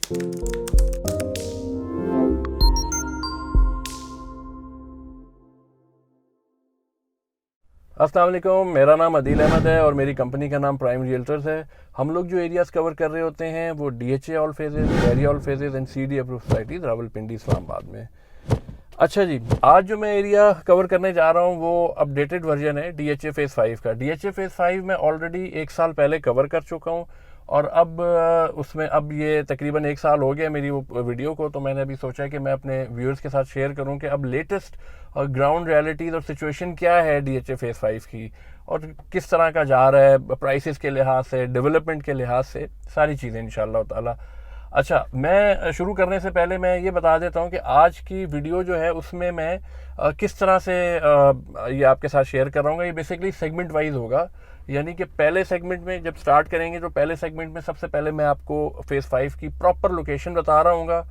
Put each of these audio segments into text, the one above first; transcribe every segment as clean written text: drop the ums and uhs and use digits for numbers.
अस्सलाम वालेकुम, मेरा नाम अदील अहमद है और मेरी कंपनी का नाम प्राइम रियल्टर्स है। हम लोग जो एरियाज़ कवर कर रहे होते हैं वो DHA all phases, dairy all phases and CD approve societies Rawalpindi Islamabad में। अच्छा जी, आज जो मैं एरिया कवर करने जा रहा हूँ वो अपडेटेड वर्जन है DHA फेज़ 5 का। DHA फेज़ 5 मैं ऑलरेडी 1 साल पहले कवर कर चुका हूँ और अब उसमें अब ये तकरीबन 1 साल हो गया मेरी वो वीडियो को, तो मैंने अभी सोचा कि मैं अपने व्यूअर्स के साथ शेयर करूं कि अब लेटेस्ट ग्राउंड रियलिटीज़ और सिचुएशन क्या है DHA फेज़ 5 की और किस तरह का जा रहा है प्राइसेस के लिहाज से, डेवलपमेंट के लिहाज से, सारी चीज़ें इंशाल्लाह ताला। अच्छा, मैं शुरू करने से पहले मैं ये बता देता हूँ कि आज की वीडियो जो है उसमें मैं किस तरह से ये आपके साथ शेयर कर रहा हूँ। ये बेसिकली सेगमेंट वाइज होगा, यानी कि पहले सेगमेंट में जब स्टार्ट करेंगे तो पहले सेगमेंट में सबसे पहले मैं आपको फेज़ 5 की प्रॉपर लोकेशन बता रहा हूँ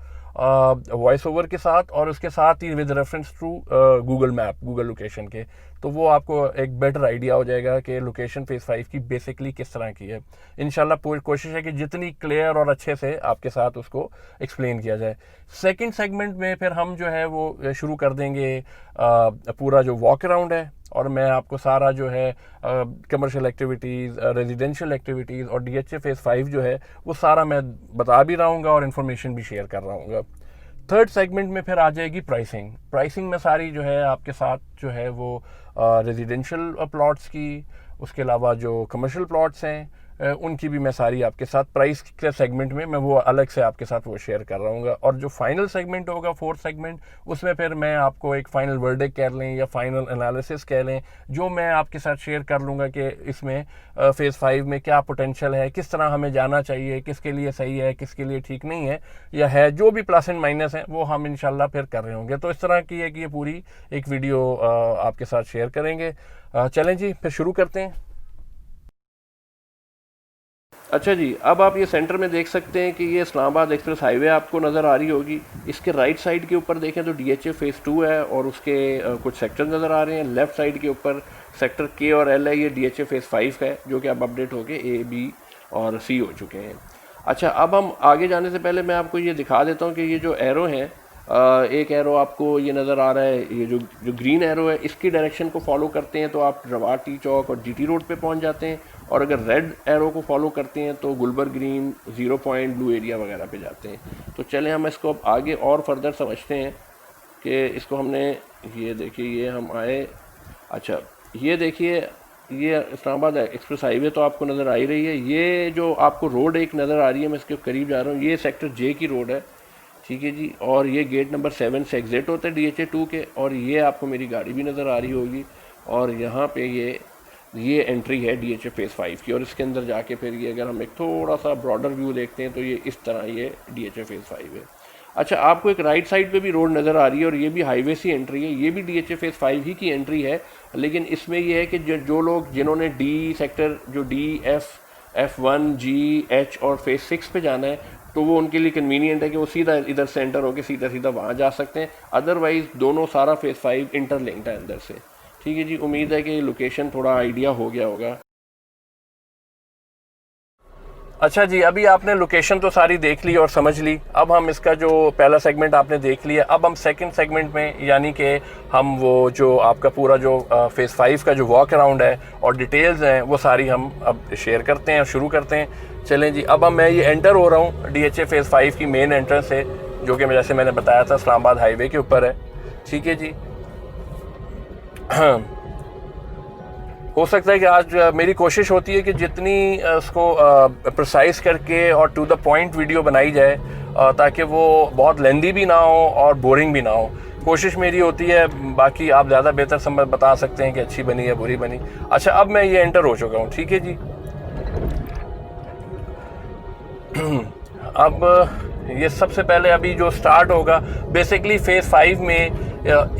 वॉइस ओवर के साथ, और उसके साथ ही with reference to Google map, Google location के, तो वो आपको एक बेटर आइडिया हो जाएगा कि लोकेशन फेज़ 5 की बेसिकली किस तरह की है। इंशाल्लाह पूरी कोशिश है कि जितनी क्लियर और अच्छे से आपके साथ उसको एक्सप्लेन किया जाए। सेकंड सेगमेंट में फिर हम जो है वो शुरू कर देंगे पूरा जो वॉक अराउंड है, और मैं आपको सारा जो है कमर्शियल एक्टिविटीज़, रेजिडेंशियल एक्टिविटीज़ और DHA फेज़ 5 जो है वो सारा मैं बता भी रहूँगा और इन्फॉर्मेशन भी शेयर कर रहूँगा। थर्ड सेगमेंट में फिर आ जाएगी प्राइसिंग में सारी जो है आपके साथ जो है वो रेजिडेंशियल प्लॉट्स की, उसके अलावा जो कमर्शियल प्लॉट्स हैं उनकी भी मैं सारी आपके साथ प्राइस के सेगमेंट में मैं वो अलग से आपके साथ वो शेयर कर रहा हूँ। और जो फाइनल सेगमेंट होगा, फोर्थ सेगमेंट, उसमें फिर मैं आपको एक फाइनल वर्डिक्ट कह लें या फाइनल एनालिसिस कह लें, जो मैं आपके साथ शेयर कर लूँगा कि इसमें फेज़ 5 में क्या पोटेंशियल है, किस तरह हमें जाना चाहिए, किसके लिए सही है, किसके लिए ठीक नहीं है या है, जो भी प्लस एंड माइनस है वो हम इंशाल्लाह फिर कर रहे होंगे। तो इस तरह की है कि ये पूरी एक वीडियो आपके साथ शेयर करेंगे। चलें जी, फिर शुरू करते हैं। अच्छा जी, अब आप ये सेंटर में देख सकते हैं कि ये इस्लामाबाद एक्सप्रेस हाईवे आपको नज़र आ रही होगी। इसके राइट साइड के ऊपर देखें तो DHA फेज़ 2 है और उसके कुछ सेक्टर नज़र आ रहे हैं। लेफ़्ट साइड के ऊपर सेक्टर K और L है, ये DHA फेज़ 5 का है, जो कि अब अपडेट होके A, B और C हो चुके हैं। अच्छा, अब हम आगे जाने से पहले मैं आपको ये दिखा देता हूँ कि ये जो एरो हैं, एक एरो आपको ये नज़र आ रहा है, ये जो ग्रीन एरो है, इसकी डायरेक्शन को फॉलो करते हैं तो आप रवाट टी चौक और GT रोड पे पहुंच जाते हैं, और अगर रेड एरो को फॉलो करते हैं तो गुलबर ग्रीन, 0 पॉइंट, ब्लू एरिया वगैरह पे जाते हैं। तो चलें हम इसको अब आगे और फर्दर समझते हैं कि इसको हमने, ये देखिए ये हम आए। अच्छा, ये देखिए ये इस्लामाबाद एक्सप्रेस हाईवे तो आपको नज़र आ ही रही है। ये जो आपको रोड एक नज़र आ रही है, मैं इसके करीब जा रहा हूँ, ये सेक्टर J की रोड है, ठीक है जी। और ये गेट नंबर 7 से एग्जिट होते हैं DHA 2 के, और ये आपको मेरी गाड़ी भी नज़र आ रही होगी, और यहाँ पे ये एंट्री है DHA फेज़ 5 की। और इसके अंदर जाके फिर ये अगर हम एक थोड़ा सा ब्रॉडर व्यू देखते हैं तो ये इस तरह ये DHA फेज़ 5 है। अच्छा, आपको एक राइट साइड पे भी रोड नज़र आ रही है और ये भी हाईवे सी एंट्री है, ये भी DHA फेज़ 5 ही की एंट्री है, लेकिन इसमें ये है कि जो लोग जिन्होंने D सेक्टर जो D, F, F1, G, H और फेज़ 6 पे जाना है तो वो उनके लिए कन्वीनियंट है कि वो सीधा इधर से एंटर होकर सीधा वहाँ जा सकते हैं। अदरवाइज़ दोनों सारा फेज़ 5 इंटरलिंक्ड है अंदर से, ठीक है जी। उम्मीद है कि लोकेशन थोड़ा आइडिया हो गया होगा। अच्छा जी, अभी आपने लोकेशन तो सारी देख ली और समझ ली। अब हम इसका जो पहला सेगमेंट आपने देख लिया, अब हम सेकंड सेगमेंट में, यानी कि हम वो जो आपका पूरा जो फेज़ 5 का जो वॉक अराउंड है और डिटेल्स हैं वो सारी हम अब शेयर करते हैं और शुरू करते हैं। चलें जी, अब मैं ये एंटर हो रहा हूँ DHA फेज़ 5 की मेन एंट्रेंस से, जो कि जैसे मैंने बताया था इस्लामाबाद हाईवे के ऊपर है, ठीक है जी। हो सकता है कि आज मेरी कोशिश होती है कि जितनी उसको प्रिसाइज करके और टू द पॉइंट वीडियो बनाई जाए, ताकि वो बहुत लेंदी भी ना हो और बोरिंग भी ना हो। कोशिश मेरी होती है, बाकी आप ज़्यादा बेहतर समझ बता सकते हैं कि अच्छी बनी या बुरी बनी। अच्छा, अब मैं ये एंटर हो चुका हूँ, ठीक है जी। अब ये सबसे पहले अभी जो स्टार्ट होगा, बेसिकली फेज़ 5 में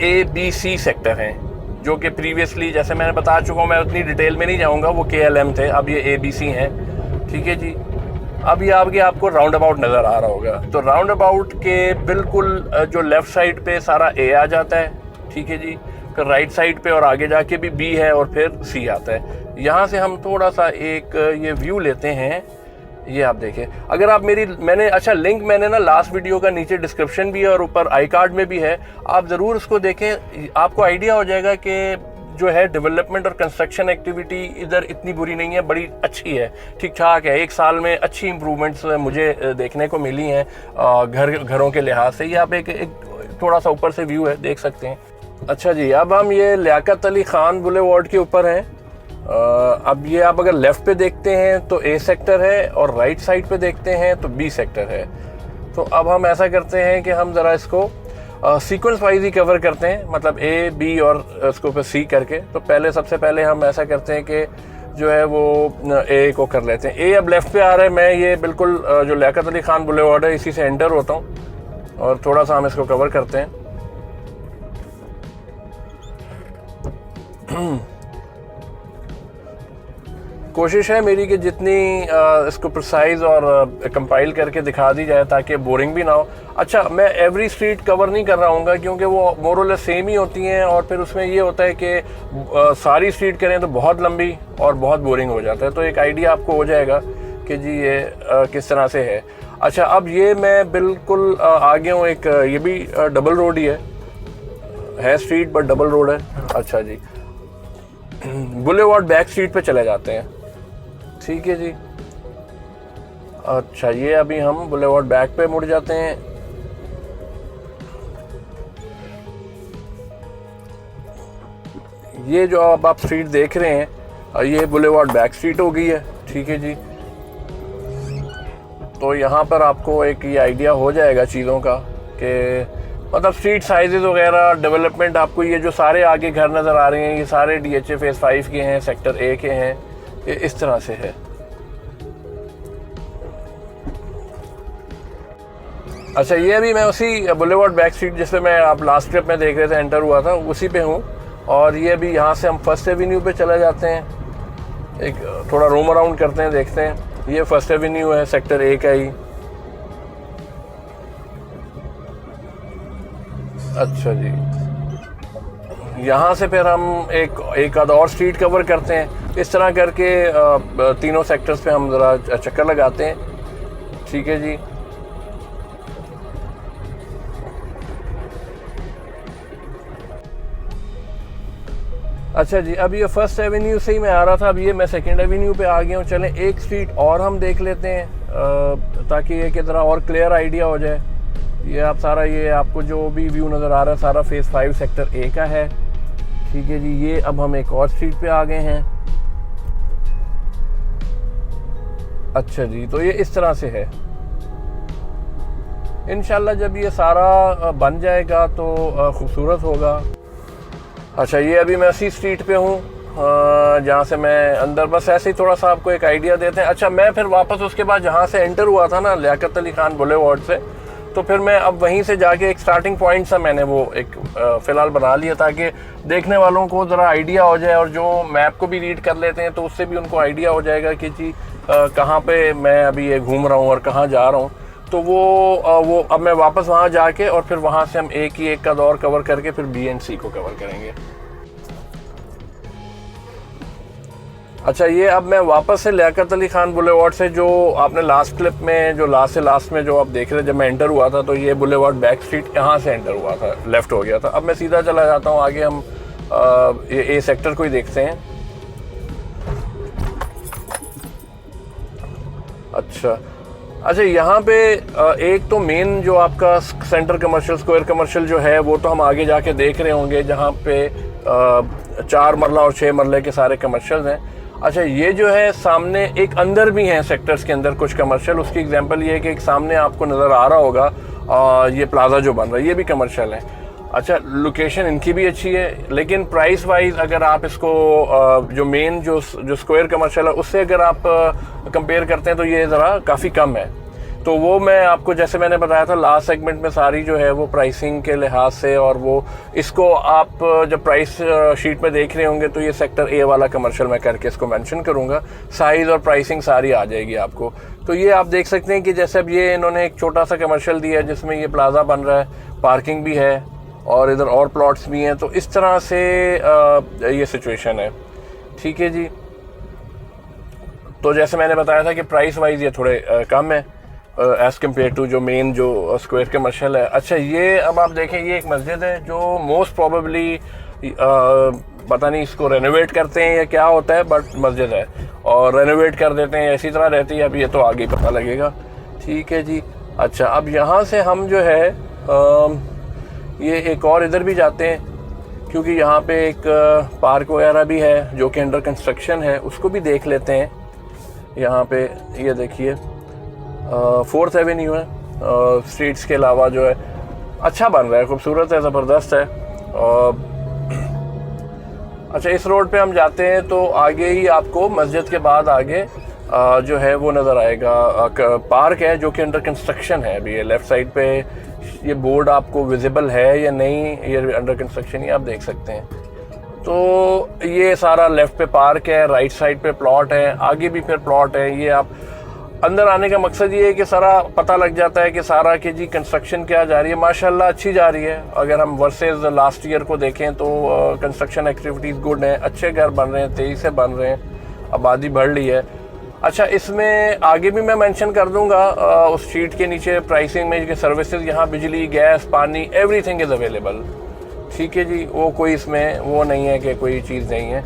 A, B, C सेक्टर हैं, जो कि प्रीवियसली जैसे मैंने बता चुका हूँ, मैं उतनी डिटेल में नहीं जाऊँगा, वो KLM थे, अब ये ABC हैं, ठीक है जी। अब ये आपको राउंड अबाउट नज़र आ रहा होगा, तो राउंड अबाउट के बिल्कुल जो लेफ़्ट साइड पे सारा A आ जाता है, ठीक है जी। फिर राइट साइड पे और आगे जाके भी B है और फिर C आता है। यहाँ से हम थोड़ा सा एक ये व्यू लेते हैं, ये आप देखिए, अगर आप मैंने अच्छा लिंक मैंने ना लास्ट वीडियो का नीचे डिस्क्रिप्शन भी है और ऊपर आई कार्ड में भी है, आप ज़रूर उसको देखें, आपको आइडिया हो जाएगा कि जो है डेवलपमेंट और कंस्ट्रक्शन एक्टिविटी इधर इतनी बुरी नहीं है, बड़ी अच्छी है, ठीक ठाक है। 1 साल में अच्छी इम्प्रूवमेंट्स मुझे देखने को मिली हैं घरों के लिहाज से। ये आप एक थोड़ा सा ऊपर से व्यू है, देख सकते हैं। अच्छा जी, अब हम ये लियाकत अली खान बुलेवार्ड के ऊपर हैं। अब ये आप अगर लेफ़्ट पे देखते हैं तो ए सेक्टर है और राइट साइड पे देखते हैं तो बी सेक्टर है। तो अब हम ऐसा करते हैं कि हम ज़रा इसको सीक्वेंस वाइज ही कवर करते हैं, मतलब ए बी और इसको फिर सी करके। तो सबसे पहले हम ऐसा करते हैं कि जो है वो ए को कर लेते हैं। ए अब लेफ़्ट पे आ रहा है, मैं ये बिल्कुल जो लियाकत अली खान बुलेवार्ड है इसी से एंटर होता हूँ और थोड़ा सा हम इसको कवर करते हैं। कोशिश है मेरी कि जितनी इसको प्रिसाइज और कंपाइल करके दिखा दी जाए ताकि बोरिंग भी ना हो। अच्छा, मैं एवरी स्ट्रीट कवर नहीं कर रहा हूँ क्योंकि वो मोर और लेस सेम ही होती हैं और फिर उसमें ये होता है कि सारी स्ट्रीट करें तो बहुत लंबी और बहुत बोरिंग हो जाता है। तो एक आइडिया आपको हो जाएगा कि जी ये किस तरह से है। अच्छा, अब ये मैं बिल्कुल आगे हूँ, एक ये भी डबल रोड ही है स्ट्रीट बट डबल रोड है। अच्छा जी, बुलेवार्ड बैक स्ट्रीट पे चले जाते हैं, ठीक है जी। अच्छा, ये अभी हम बुलेवार्ड बैक पे मुड़ जाते हैं। ये जो अब आप स्ट्रीट देख रहे हैं ये बुलेवार्ड बैक स्ट्रीट हो गई है, ठीक है जी। तो यहाँ पर आपको एक ये आइडिया हो जाएगा चीज़ों का कि मतलब स्ट्रीट साइजेस वगैरह, डेवलपमेंट। आपको ये जो सारे आगे घर नज़र आ रहे हैं ये सारे DHA फेज़ 5 के हैं, सेक्टर A के हैं, ये इस तरह से है। अच्छा, ये अभी मैं उसी बुलेवार्ड बैक स्ट्रीट जिसपे मैं आप लास्ट ट्रिप में देख रहे थे एंटर हुआ था उसी पे हूँ। और ये अभी यहाँ से हम फर्स्ट एवेन्यू पे चले जाते हैं, एक थोड़ा रोम अराउंड करते हैं, देखते हैं। ये फर्स्ट एवेन्यू है सेक्टर A का ही। अच्छा जी, यहाँ से फिर हम एक आध और स्ट्रीट कवर करते हैं। इस तरह करके तीनों सेक्टर्स पे हम ज़रा चक्कर लगाते हैं, ठीक है जी। अच्छा जी, अब ये फर्स्ट एवेन्यू से ही मैं आ रहा था, अब ये मैं सेकंड एवेन्यू पे आ गया हूँ। चलें एक स्ट्रीट और हम देख लेते हैं ताकि ये की तरह और क्लियर आइडिया हो जाए। ये आप सारा ये आपको जो भी व्यू नज़र आ रहा है सारा फेज़ 5 सेक्टर A का है, ठीक है जी। ये अब हम एक और स्ट्रीट पे आ गए हैं। अच्छा जी, तो ये इस तरह से है। इंशाल्लाह जब ये सारा बन जाएगा तो खूबसूरत होगा। अच्छा, ये अभी मैं उसी स्ट्रीट पे हूँ जहाँ से मैं अंदर, बस ऐसे ही थोड़ा सा आपको एक आइडिया देते हैं। अच्छा, मैं फिर वापस उसके बाद जहाँ से एंटर हुआ था ना लियाकत अली खान बुलेवार्ड से, तो फिर मैं अब वहीं से जाके एक स्टार्टिंग पॉइंट सा मैंने वो एक फ़िलहाल बना लिया ताकि देखने वालों को ज़रा आइडिया हो जाए और जो मैप को भी रीड कर लेते हैं तो उससे भी उनको आइडिया हो जाएगा कि जी कहाँ पे मैं अभी ये घूम रहा हूँ और कहाँ जा रहा हूँ। तो वो अब मैं वापस वहाँ जाके और फिर वहाँ से हम एक का दौर कवर करके फिर B एंड C को कवर करेंगे। अच्छा, ये अब मैं वापस से लियाकत अली खान बुलेवार्ड से, जो आपने लास्ट क्लिप में जो लास्ट में जो आप देख रहे थे जब मैं एंटर हुआ था, तो ये बुलेवार्ड बैक स्ट्रीट यहाँ से एंटर हुआ था, लेफ़्ट हो गया था। अब मैं सीधा चला जाता हूँ आगे, हम ये A सेक्टर को ही देखते हैं। अच्छा, यहाँ पे एक तो मेन जो आपका सेंटर कमर्शियल, स्क्वायर कमर्शियल जो है वो तो हम आगे जाके देख रहे होंगे, जहाँ पे 4 मरला और 6 मरले के सारे कमर्शियल हैं। अच्छा, ये जो है सामने एक अंदर भी हैं सेक्टर्स के अंदर कुछ कमर्शियल। उसकी एग्जांपल ये है कि एक सामने आपको नज़र आ रहा होगा ये प्लाजा जो बन रहा है, ये भी कमर्शियल है। अच्छा, लोकेशन इनकी भी अच्छी है, लेकिन प्राइस वाइज अगर आप इसको जो मेन जो स्क्वायर कमर्शियल है उससे अगर आप कंपेयर करते हैं तो ये ज़रा काफ़ी कम है। तो वो मैं आपको, जैसे मैंने बताया था लास्ट सेगमेंट में, सारी जो है वो प्राइसिंग के लिहाज से, और वो इसको आप जब प्राइस शीट में देख रहे होंगे तो ये सेक्टर A वाला कमर्शियल मैं करके इसको मेंशन करूँगा, साइज़ और प्राइसिंग सारी आ जाएगी आपको। तो ये आप देख सकते हैं कि जैसे अब ये इन्होंने एक छोटा सा कमर्शियल दिया है जिसमें ये प्लाजा बन रहा है, पार्किंग भी है और इधर और प्लॉट्स भी हैं। तो इस तरह से ये सिचुएशन है, ठीक है जी। तो जैसे मैंने बताया था कि प्राइस वाइज ये थोड़े कम है एज़ कम्पेयर टू जो मेन जो स्क्वायर कमर्शियल है। अच्छा, ये अब आप देखें, ये एक मस्जिद है जो मोस्ट प्रोबेबली पता नहीं इसको रेनोवेट करते हैं या क्या होता है, बट मस्जिद है और रेनोवेट कर देते हैं, इसी तरह रहती है। अब ये तो आगे ही पता लगेगा। ठीक है जी। अच्छा, अब यहाँ से हम जो है ये एक और इधर भी जाते हैं, क्योंकि यहाँ पे एक पार्क वगैरह भी है जो कि अंडर कंस्ट्रक्शन है, उसको भी देख लेते हैं। यहाँ पे ये देखिए 4th एवेन्यू है, स्ट्रीट्स के अलावा जो है अच्छा बन रहा है, खूबसूरत है, ज़बरदस्त है। अच्छा, इस रोड पे हम जाते हैं तो आगे ही आपको मस्जिद के बाद आगे जो है वो नज़र आएगा, पार्क है जो कि अंडर कंस्ट्रक्शन है अभी। ये लेफ़्ट साइड पे ये बोर्ड आपको विजिबल है या नहीं, ये अंडर कंस्ट्रक्शन ही आप देख सकते हैं। तो ये सारा लेफ़्ट पे पार्क है, राइट साइड पे प्लॉट है, आगे भी फिर प्लॉट है। ये आप अंदर आने का मकसद ये है कि सारा पता लग जाता है कि सारा कि जी कंस्ट्रक्शन क्या जा रही है, माशाल्लाह अच्छी जा रही है। अगर हम वर्सेस लास्ट ईयर को देखें तो कंस्ट्रक्शन एक्टिविटीज़ गुड हैं, अच्छे घर बन रहे हैं, तेज़ी से बन रहे हैं, आबादी बढ़ रही है। अच्छा, इसमें आगे भी मैं मेंशन कर दूंगा उस शीट के नीचे प्राइसिंग में कि सर्विसेज यहाँ बिजली, गैस, पानी, एवरीथिंग इज़ अवेलेबल। ठीक है जी, वो कोई इसमें वो नहीं है कि कोई चीज़ नहीं है।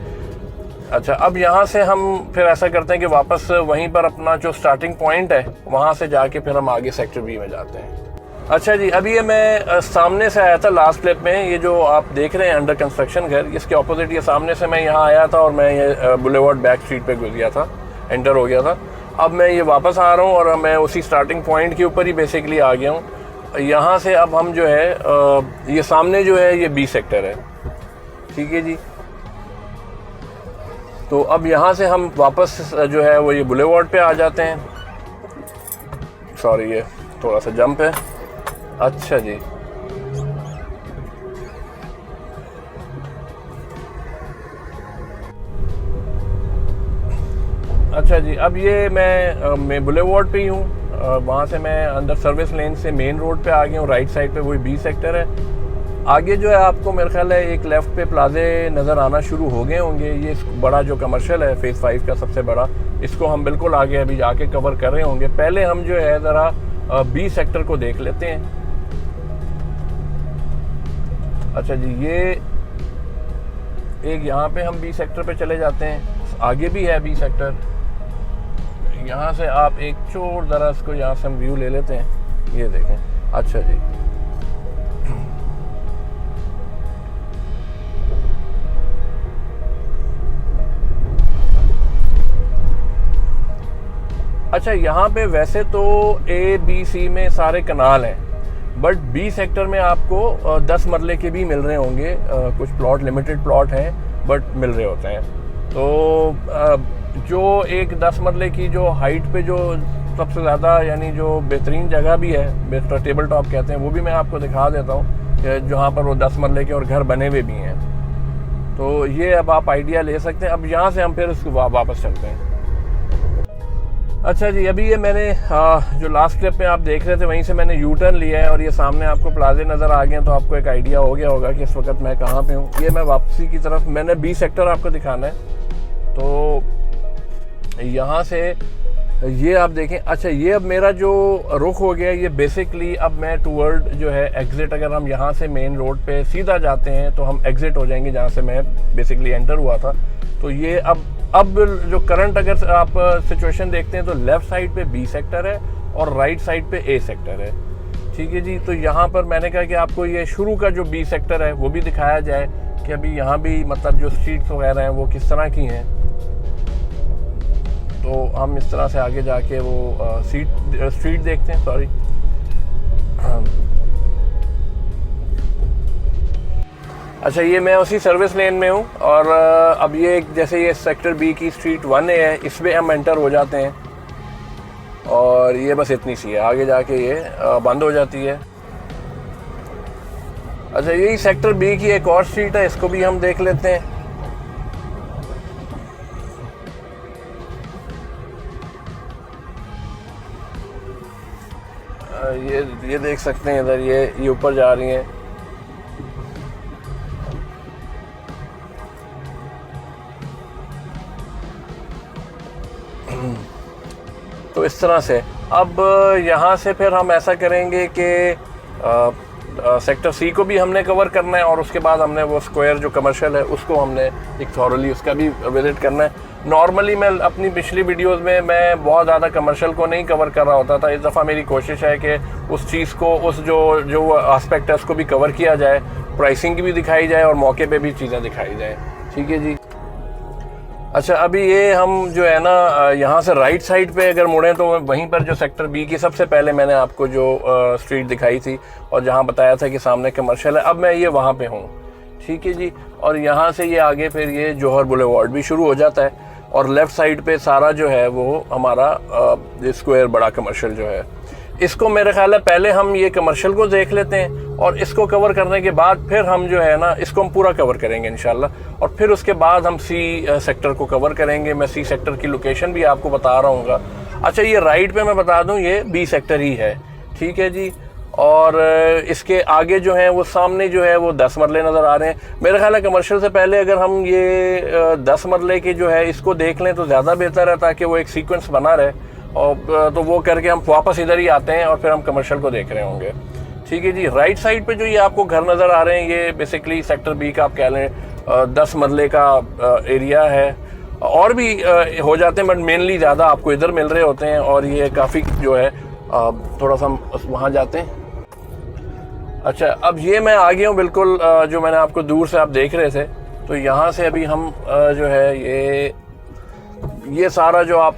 अच्छा, अब यहाँ से हम फिर ऐसा करते हैं कि वापस वहीं पर अपना जो स्टार्टिंग पॉइंट है वहाँ से जाके फिर हम आगे सेक्टर बी में जाते हैं। अच्छा जी, अभी ये मैं सामने से आया था लास्ट क्लिप में, ये जो आप देख रहे हैं अंडर कंस्ट्रक्शन घर, इसके ऑपोजिट ये सामने से मैं यहाँ आया था और मैं ये बुलेवार्ड बैक स्ट्रीट पे गुजर गया था, एंटर हो गया था। अब मैं ये वापस आ रहा हूँ और मैं उसी स्टार्टिंग पॉइंट के ऊपर ही बेसिकली आ गया हूँ। यहाँ से अब हम जो है ये सामने जो है ये बी सेक्टर है। ठीक है जी, तो अब यहाँ से हम वापस जो है वो ये बुलेवार्ड पे आ जाते हैं। सॉरी, ये थोड़ा सा जंप है। अच्छा जी, अच्छा जी, अब ये मैं बुलेवार्ड पे ही हूँ। वहाँ से मैं अंदर सर्विस लेन से मेन रोड पे आ गया हूँ। राइट साइड पे वही बी सेक्टर है। आगे जो है आपको मेरे ख्याल है एक लेफ़्ट पे प्लाजे नज़र आना शुरू हो गए होंगे। ये बड़ा जो कमर्शियल है फेज़ 5 का सबसे बड़ा, इसको हम बिल्कुल आगे अभी जाके कवर कर रहे होंगे। पहले हम जो है ज़रा बी सेक्टर को देख लेते हैं। अच्छा जी, ये एक यहाँ पे हम बी सेक्टर पे चले जाते हैं, आगे भी है बी सेक्टर। यहाँ से आप एक चोर दरस को यहाँ से हम व्यू ले लेते हैं, ये देखें। अच्छा जी, अच्छा, यहाँ पे वैसे तो ए बी सी में सारे कनाल हैं, बट बी सेक्टर में आपको 10 मरले के भी मिल रहे होंगे। कुछ प्लॉट लिमिटेड प्लॉट हैं बट मिल रहे होते हैं। तो जो एक 10 मरले की जो हाइट पे जो सबसे ज़्यादा यानी जो बेहतरीन जगह भी है, टेबल टॉप कहते हैं, वो भी मैं आपको दिखा देता हूँ, जहाँ पर वो 10 मरले के और घर बने हुए भी हैं। तो ये अब आप आइडिया ले सकते हैं। अब यहाँ से हम फिर उसको वापस चलते हैं। अच्छा जी, अभी ये मैंने जो लास्ट क्लिप में आप देख रहे थे वहीं से मैंने यू टर्न लिया है और ये सामने आपको प्लाजे नज़र आ गए हैं, तो आपको एक आइडिया हो गया होगा कि इस वक्त मैं कहाँ पे हूँ। ये मैं वापसी की तरफ, मैंने बी सेक्टर आपको दिखाना है, तो यहाँ से ये आप देखें। अच्छा, ये अब मेरा जो रुख हो गया, ये बेसिकली अब मैं टूवर्ड जो है एग्ज़िट, अगर हम यहाँ से मेन रोड पे सीधा जाते हैं तो हम एग्ज़िट हो जाएंगे जहाँ से मैं बेसिकली एंटर हुआ था। तो ये अब जो करंट अगर आप सिचुएशन देखते हैं तो लेफ़्ट साइड पे बी सेक्टर है और राइट साइड पे ए सेक्टर है। ठीक है जी, तो यहाँ पर मैंने कहा कि आपको ये शुरू का जो बी सेक्टर है वो भी दिखाया जाए कि अभी यहाँ भी मतलब जो स्ट्रीट्स वगैरह हैं वो किस तरह की हैं। तो हम इस तरह से आगे जाके वो स्ट्रीट देखते हैं। सॉरी, अच्छा, ये मैं उसी सर्विस लेन में हूँ और अब ये जैसे ये सेक्टर बी की स्ट्रीट 1A है, इसमें हम एंटर हो जाते हैं और ये बस इतनी सी है, आगे जाके ये बंद हो जाती है। अच्छा, यही सेक्टर बी की एक और स्ट्रीट है, इसको भी हम देख लेते हैं। ये देख सकते हैं इधर ये ऊपर जा रही हैं। तो इस तरह से अब यहाँ से फिर हम ऐसा करेंगे कि सेक्टर सी को भी हमने कवर करना है और उसके बाद हमने वो स्क्वायर जो कमर्शियल है उसको हमने एक थॉरली उसका भी विजिट करना है। नॉर्मली मैं अपनी पिछली वीडियोस में मैं बहुत ज़्यादा कमर्शियल को नहीं कवर कर रहा होता था। इस दफ़ा मेरी कोशिश है कि उस चीज़ को, उस जो एस्पेक्ट है उसको भी कवर किया जाए, प्राइसिंग की भी दिखाई जाए और मौके पे भी चीज़ें दिखाई जाए। ठीक है जी। अच्छा, अभी ये हम जो है ना यहाँ से राइट साइड पे अगर मुड़ें तो वहीं पर जो सेक्टर बी की सबसे पहले मैंने आपको जो स्ट्रीट दिखाई थी और जहाँ बताया था कि सामने कमर्शियल है, अब मैं ये वहाँ पे हूँ। ठीक है जी। और यहाँ से ये आगे फिर ये जौहर बुलेवार्ड भी शुरू हो जाता है और लेफ़्ट साइड पे सारा जो है वो हमारा स्क्वायर बड़ा कमर्शियल जो है, इसको मेरे ख्याल है पहले हम ये कमर्शियल को देख लेते हैं और इसको कवर करने के बाद फिर हम जो है ना इसको हम पूरा कवर करेंगे इंशाल्लाह और फिर उसके बाद हम सी सेक्टर को कवर करेंगे। मैं सी सेक्टर की लोकेशन भी आपको बता रहा हूँ। अच्छा, ये राइट पे मैं बता दूँ ये बी सेक्टर ही है। ठीक है जी। और इसके आगे जो है वो सामने जो है वो 10 मरले नज़र आ रहे हैं। मेरे ख्याल है कमर्शियल से पहले अगर हम ये 10 मरले के जो है इसको देख लें तो ज़्यादा बेहतर है, ताकि वो एक सीक्वेंस बना रहे और तो वो करके हम वापस इधर ही आते हैं और फिर हम कमर्शियल को देख रहे होंगे। ठीक है जी। राइट साइड पे जो ये आपको घर नज़र आ रहे हैं ये बेसिकली सेक्टर बी का आप कह लें 10 मरले का एरिया है। और भी हो जाते हैं बट मेनली ज़्यादा आपको इधर मिल रहे होते हैं और ये काफ़ी जो है थोड़ा सा हम वहाँ जाते हैं। अच्छा, अब ये मैं आ गया हूँ बिल्कुल जो मैंने आपको दूर से आप देख रहे थे, तो यहाँ से अभी हम जो है ये सारा जो आप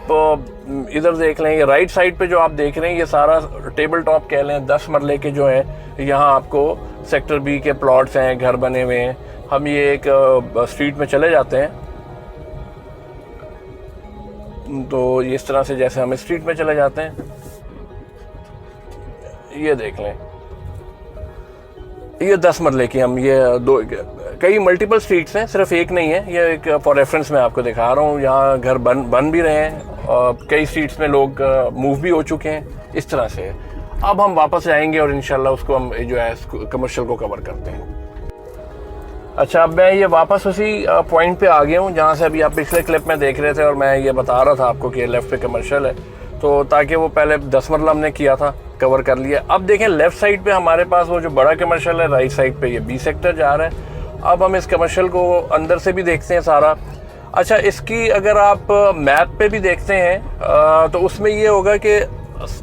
इधर देख लें, ये राइट साइड पे जो आप देख रहे हैं ये सारा टेबल टॉप कह लें 10 मरले के जो हैं, यहाँ आपको सेक्टर बी के प्लॉट्स हैं, घर बने हुए हैं। हम ये एक स्ट्रीट में चले जाते हैं तो इस तरह से जैसे हम स्ट्रीट में चले जाते हैं, ये देख लें ये 10 मरले की हम ये कई मल्टीपल स्ट्रीट्स हैं, सिर्फ एक नहीं है। ये एक फॉर रेफरेंस मैं आपको दिखा रहा हूँ। यहाँ घर बन भी रहे हैं और कई स्ट्रीट्स में लोग मूव भी हो चुके हैं। इस तरह से अब हम वापस जाएंगे और इंशाल्लाह उसको हम जो है कमर्शियल को कवर करते हैं। अच्छा, अब मैं ये वापस उसी पॉइंट पे आ गया हूँ जहाँ से अभी आप पिछले क्लिप में देख रहे थे और मैं ये बता रहा था आपको कि लेफ़्ट पे कमर्शियल है, तो ताकि वो पहले 10 मरला हमने किया था, कवर कर लिया। अब देखें लेफ़्ट साइड पे हमारे पास वो जो बड़ा कमर्शियल है, राइट साइड पे ये बी सेक्टर जा रहा है। अब हम इस कमर्शियल को अंदर से भी देखते हैं सारा। अच्छा, इसकी अगर आप मैप पे भी देखते हैं तो उसमें ये होगा कि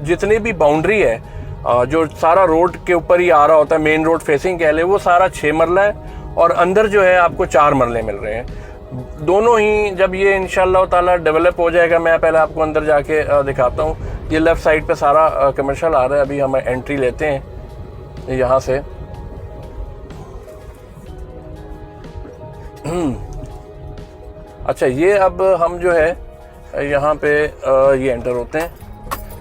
जितनी भी बाउंड्री है जो सारा रोड के ऊपर ही आ रहा होता है, मेन रोड फेसिंग कह ले, वो सारा 6 मरला है और अंदर जो है आपको 4 मरले मिल रहे हैं। दोनों ही जब ये इंशाल्लाह ताला डेवलप हो जाएगा, मैं पहले आपको अंदर जाके दिखाता हूँ। ये लेफ़्ट साइड पे सारा कमर्शियल आ रहा है। अभी हम एंट्री लेते हैं यहाँ से। अच्छा, ये अब हम जो है यहाँ पे ये एंटर होते हैं।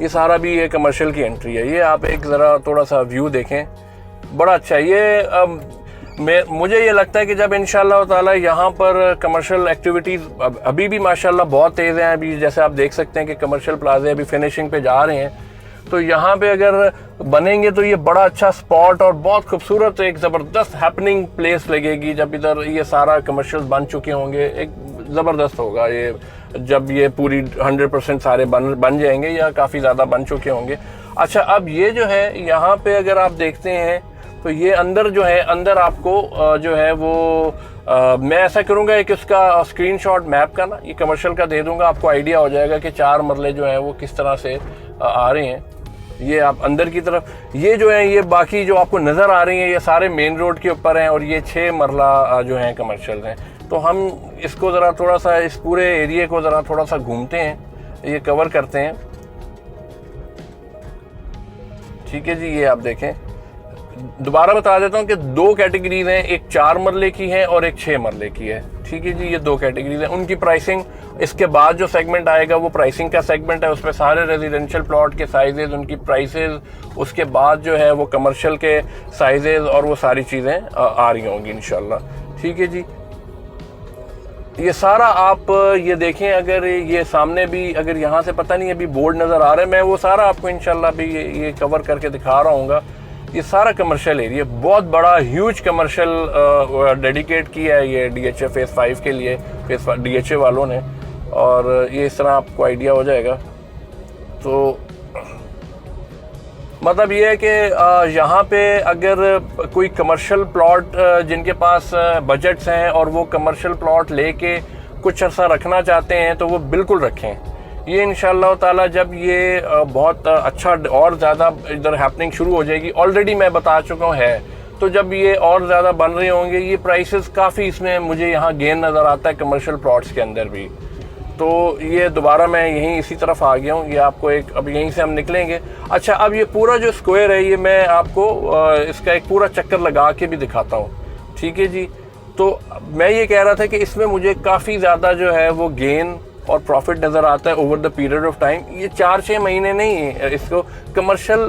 ये सारा भी ये कमर्शियल की एंट्री है। ये आप एक ज़रा थोड़ा सा व्यू देखें, बड़ा अच्छा है ये। मुझे ये लगता है कि जब इंशाल्लाह ताला यहाँ पर कमर्शियल एक्टिविटीज़ अभी भी माशाल्लाह बहुत तेज़ हैं। अभी जैसे आप देख सकते हैं कि कमर्शियल प्लाजे अभी फिनिशिंग पे जा रहे हैं, तो यहाँ पे अगर बनेंगे तो ये बड़ा अच्छा स्पॉट और बहुत खूबसूरत एक ज़बरदस्त हैपनिंग प्लेस लगेगी। जब इधर ये सारा कमर्शियल बन चुके होंगे, एक ज़बरदस्त होगा ये जब ये पूरी 100% सारे बन जाएंगे या काफ़ी ज़्यादा बन चुके होंगे। अच्छा, अब ये जो है यहाँ पे अगर आप देखते हैं तो ये अंदर जो है, अंदर आपको जो है वो मैं ऐसा करूँगा कि उसका स्क्रीनशॉट मैप का ना ये कमर्शियल का दे दूँगा, आपको आइडिया हो जाएगा कि 4 मरले जो हैं वो किस तरह से आ रहे हैं। ये आप अंदर की तरफ ये जो है, ये बाकी जो आपको नज़र आ रही हैं ये सारे मेन रोड के ऊपर हैं और ये 6 मरला जो हैं कमर्शियल हैं। तो हम इसको ज़रा थोड़ा सा, इस पूरे एरिया को ज़रा थोड़ा सा घूमते हैं, ये कवर करते हैं। ठीक है जी। ये आप देखें, दोबारा बता देता हूँ कि 2 कैटेगरीज हैं, एक 4 मरले की है और एक 6 मरले की है। ठीक है जी, ये 2 कैटेगरीज हैं। उनकी प्राइसिंग इसके बाद जो सेगमेंट आएगा वो प्राइसिंग का सेगमेंट है, उसमें सारे रेजिडेंशियल प्लॉट के साइजेज, उनकी प्राइसेस, उसके बाद जो है वो कमर्शियल के साइजेज और वो सारी चीज़ें आ रही होंगी इंशाल्लाह। ठीक है जी। ये सारा आप ये देखें, अगर ये सामने भी अगर यहाँ से पता नहीं अभी बोर्ड नज़र आ रहे हैं, मैं वो सारा आपको इंशाल्लाह भी ये कवर करके दिखा रहा हूँगा। ये सारा कमर्शियल एरिया बहुत बड़ा ह्यूज कमर्शियल डेडिकेट किया है ये DHA फेज़ 5 के लिए, DHA वालों ने। और ये इस तरह आपको आइडिया हो जाएगा। तो मतलब ये है कि यहाँ पे अगर कोई कमर्शियल प्लॉट जिनके पास बजट्स हैं और वो कमर्शियल प्लॉट लेके कुछ अर्सा रखना चाहते हैं तो वो बिल्कुल रखें। ये इंशाअल्लाह ताला जब ये बहुत अच्छा और ज़्यादा इधर हैपनिंग शुरू हो जाएगी, ऑलरेडी मैं बता चुका हूँ है, तो जब ये और ज़्यादा बन रहे होंगे ये प्राइसेस काफ़ी इसमें मुझे यहाँ गेन नज़र आता है कमर्शियल प्लॉट्स के अंदर भी। तो ये दोबारा मैं यहीं इसी तरफ आ गया हूँ, ये आपको एक अब यहीं से हम निकलेंगे। अच्छा, अब ये पूरा जो स्क्वायर है ये मैं आपको इसका एक पूरा चक्कर लगा के भी दिखाता हूँ, ठीक है जी। तो मैं ये कह रहा था कि इसमें मुझे काफ़ी ज़्यादा जो है वो गेन और प्रॉफिट नज़र आता है over the period of time. ये 4-6 महीने नहीं है, इसको कमर्शियल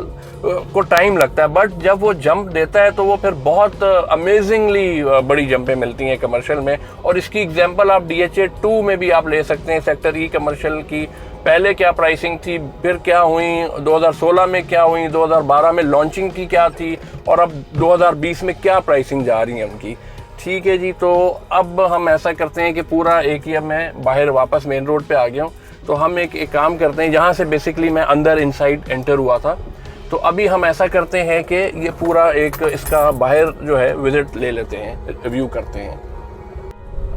को टाइम लगता है, बट जब वो जंप देता है तो वो फिर बहुत अमेजिंगली बड़ी जंपें मिलती हैं कमर्शियल में। और इसकी एग्जांपल आप DHA 2 में भी आप ले सकते हैं, सेक्टर ई कमर्शियल की। पहले क्या प्राइसिंग थी, फिर क्या हुई, 2016 में क्या हुई, 2012 में लॉन्चिंग की क्या थी, और अब 2020 में क्या प्राइसिंग जा रही है उनकी, ठीक है जी। तो अब हम ऐसा करते हैं कि पूरा एक ही, अब मैं बाहर वापस मेन रोड पे आ गया हूँ, तो हम एक काम करते हैं, जहाँ से बेसिकली मैं अंदर इनसाइड एंटर हुआ था, तो अभी हम ऐसा करते हैं कि ये पूरा एक इसका बाहर जो है विजिट ले लेते हैं, व्यू करते हैं।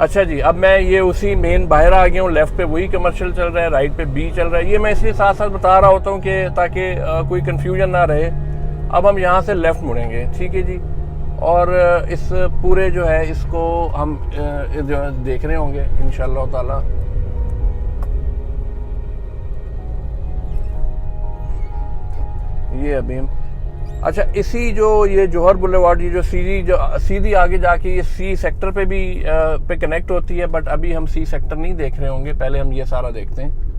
अच्छा जी, अब मैं ये उसी मेन बाहर आ गया हूँ। लेफ्ट पे वही कमर्शियल चल रहा है, राइट पे बी चल रहा है। ये मैं इसलिए साथ साथ बता रहा होता हूँ कि ताकि कोई कन्फ्यूजन ना रहे। अब हम यहाँ से लेफ्ट मुड़ेंगे, ठीक है जी, और इस पूरे जो है इसको हम जो है देख रहे होंगे इंशाअल्लाह ताला। ये अभी हम, अच्छा, इसी जो ये जौहर बुलेवार्ड, ये जो सीधी आगे जाके ये सी सेक्टर पे भी पे कनेक्ट होती है, बट अभी हम सी सेक्टर नहीं देख रहे होंगे, पहले हम ये सारा देखते हैं।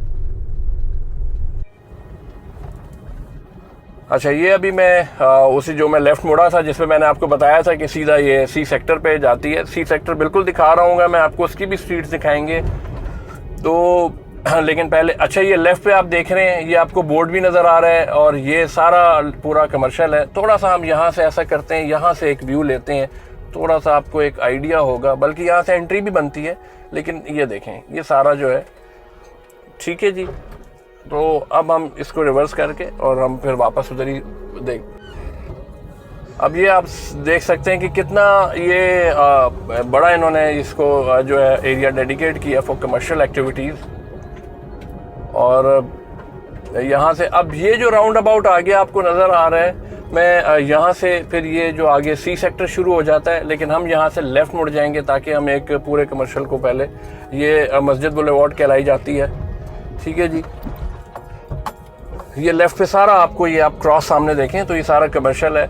अच्छा, ये अभी मैं उसी जो मैं लेफ्ट मुड़ा था जिसमें मैंने आपको बताया था कि सीधा ये सी सेक्टर पे जाती है। सी सेक्टर बिल्कुल दिखा रहा हूँ मैं आपको, उसकी भी स्ट्रीट्स दिखाएंगे। तो लेकिन पहले, अच्छा, ये लेफ्ट पे आप देख रहे हैं, ये आपको बोर्ड भी नज़र आ रहा है और ये सारा पूरा कमर्शियल है। थोड़ा सा हम यहाँ से ऐसा करते हैं, यहाँ से एक व्यू लेते हैं, थोड़ा सा आपको एक आइडिया होगा, बल्कि यहाँ से एंट्री भी बनती है। लेकिन ये देखें, ये सारा जो है, ठीक है जी। तो अब हम इसको रिवर्स करके और हम फिर वापस उधर ही देख, अब ये आप देख सकते हैं कि कितना ये बड़ा इन्होंने इसको जो है एरिया डेडिकेट किया फॉर कमर्शियल एक्टिविटीज़। और यहाँ से अब ये जो राउंड अबाउट आगे आपको नज़र आ रहा है, मैं यहाँ से फिर ये जो आगे सी सेक्टर शुरू हो जाता है, लेकिन हम यहाँ से लेफ़्ट मुड़ जाएंगे ताकि हम एक पूरे कमर्शियल को, पहले ये मस्जिद बुलेवार्ड कहलाई जाती है, ठीक है जी। ये लेफ़्ट पे सारा आपको, ये आप क्रॉस सामने देखें तो ये सारा कमर्शियल है।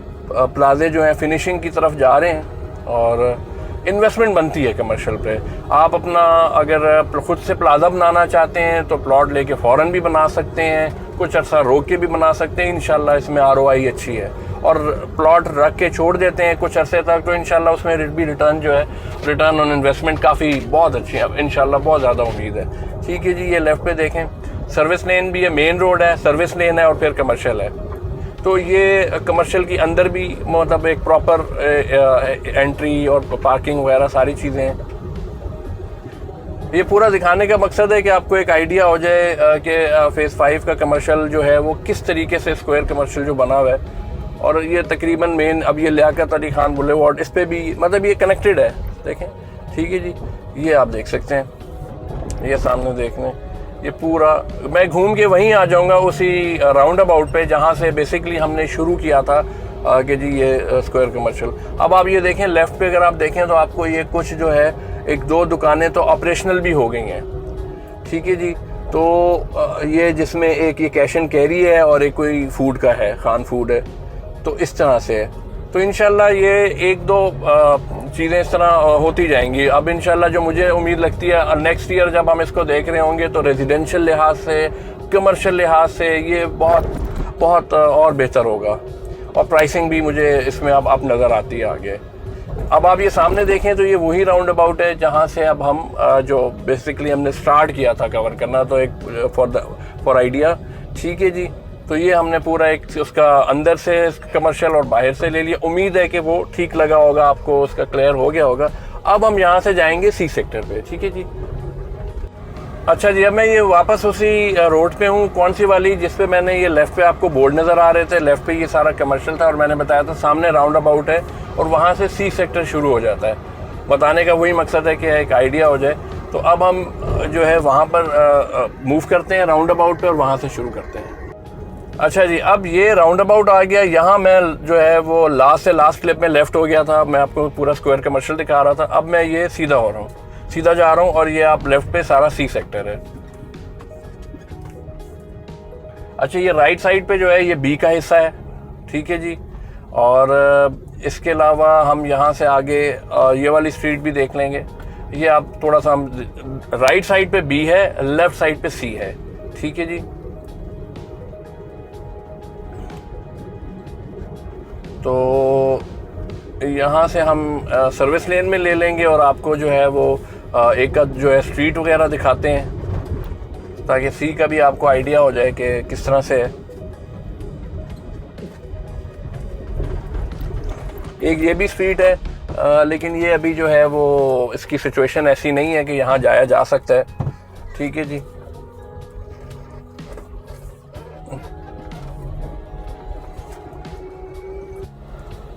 प्लाजे जो है फिनिशिंग की तरफ जा रहे हैं और इन्वेस्टमेंट बनती है कमर्शियल पे। आप अपना अगर खुद से प्लाजा बनाना चाहते हैं तो प्लॉट लेके फ़ौरन भी बना सकते हैं, कुछ अर्सा रोक के भी बना सकते हैं। इंशाल्लाह इसमें ROI अच्छी है। और प्लॉट रख के छोड़ देते हैं कुछ अरसे तक तो इंशाल्लाह उसमें भी रिटर्न जो है, रिटर्न ऑन इन्वेस्टमेंट काफ़ी बहुत अच्छी है, इंशाल्लाह बहुत ज़्यादा उम्मीद है, ठीक है जी। ये लेफ़्ट पे देखें, सर्विस लेन भी है, मेन रोड है, सर्विस लेन है और फिर कमर्शियल है। तो ये कमर्शियल की अंदर भी मतलब एक प्रॉपर एंट्री और पार्किंग वगैरह सारी चीज़ें हैं। ये पूरा दिखाने का मकसद है कि आपको एक आइडिया हो जाए कि फेज़ 5 का कमर्शियल जो है वो किस तरीके से स्क्वायर कमर्शियल जो बना हुआ है। और ये तकरीबन मेन, अब ये लियाकत अली खान बुलेवार्ड, इस पर भी मतलब ये कनेक्टेड है, देखें, ठीक है जी। ये आप देख सकते हैं, ये सामने देखने, ये पूरा मैं घूम के वहीं आ जाऊंगा उसी राउंड अबाउट पे जहाँ से बेसिकली हमने शुरू किया था कि जी ये स्क्वायर कमर्शियल। अब आप ये देखें, लेफ़्ट पे अगर आप देखें तो आपको ये कुछ जो है 1-2 दुकानें तो ऑपरेशनल भी हो गई हैं, ठीक है जी। तो ये जिसमें एक ये कैश एंड कैरी है और एक कोई फूड का है, खान फूड है, तो इस तरह से है। तो इंशाल्लाह ये 1-2 चीज़ें इस तरह होती जाएंगी। अब इंशाल्लाह जो मुझे उम्मीद लगती है नेक्स्ट ईयर जब हम इसको देख रहे होंगे तो रेजिडेंशियल लिहाज से, कमर्शियल लिहाज से ये बहुत बहुत और बेहतर होगा। और प्राइसिंग भी मुझे इसमें अब नज़र आती है आगे। अब आप ये सामने देखें तो ये वही राउंड अबाउट है जहाँ से अब हम जो बेसिकली हमने स्टार्ट किया था कवर करना, तो एक फॉर आइडिया, ठीक है जी। तो ये हमने पूरा एक उसका अंदर से कमर्शियल और बाहर से ले लिया। उम्मीद है कि वो ठीक लगा होगा आपको, उसका क्लियर हो गया होगा। अब हम यहाँ से जाएंगे सी सेक्टर पे, ठीक है जी। अच्छा जी, अब मैं ये वापस उसी रोड पे हूँ, कौन सी वाली जिस पे मैंने ये लेफ़्ट पे आपको बोर्ड नज़र आ रहे थे, लेफ़्ट पे ये सारा कमर्शियल था और मैंने बताया था सामने राउंड अबाउट है और वहाँ से सी सेक्टर शुरू हो जाता है। बताने का वही मकसद है कि एक आइडिया हो जाए। तो अब हम जो है वहाँ पर मूव करते हैं राउंड अबाउट पे और वहाँ से शुरू करते हैं। अच्छा जी, अब ये राउंड अबाउट आ गया। यहाँ मैं जो है वो लास्ट से लास्ट क्लिप में लेफ़्ट हो गया था, मैं आपको पूरा स्क्वायर कमर्शियल दिखा रहा था। अब मैं ये सीधा हो रहा हूँ, सीधा जा रहा हूँ और ये आप लेफ़्ट पे सारा सी सेक्टर है। अच्छा, ये राइट साइड पे जो है ये बी का हिस्सा है, ठीक है जी। और इसके अलावा हम यहाँ से आगे ये वाली स्ट्रीट भी देख लेंगे। ये आप थोड़ा सा हम राइट साइड पे बी है, लेफ़्ट साइड पे सी है, ठीक है जी। तो यहाँ से हम सर्विस लेन में ले लेंगे और आपको जो है वो एक जो है स्ट्रीट वगैरह दिखाते हैं ताकि सी का भी आपको आइडिया हो जाए कि किस तरह से है। एक ये भी स्ट्रीट है लेकिन ये अभी जो है वो इसकी सिचुएशन ऐसी नहीं है कि यहाँ जाया जा सकता है, ठीक है जी।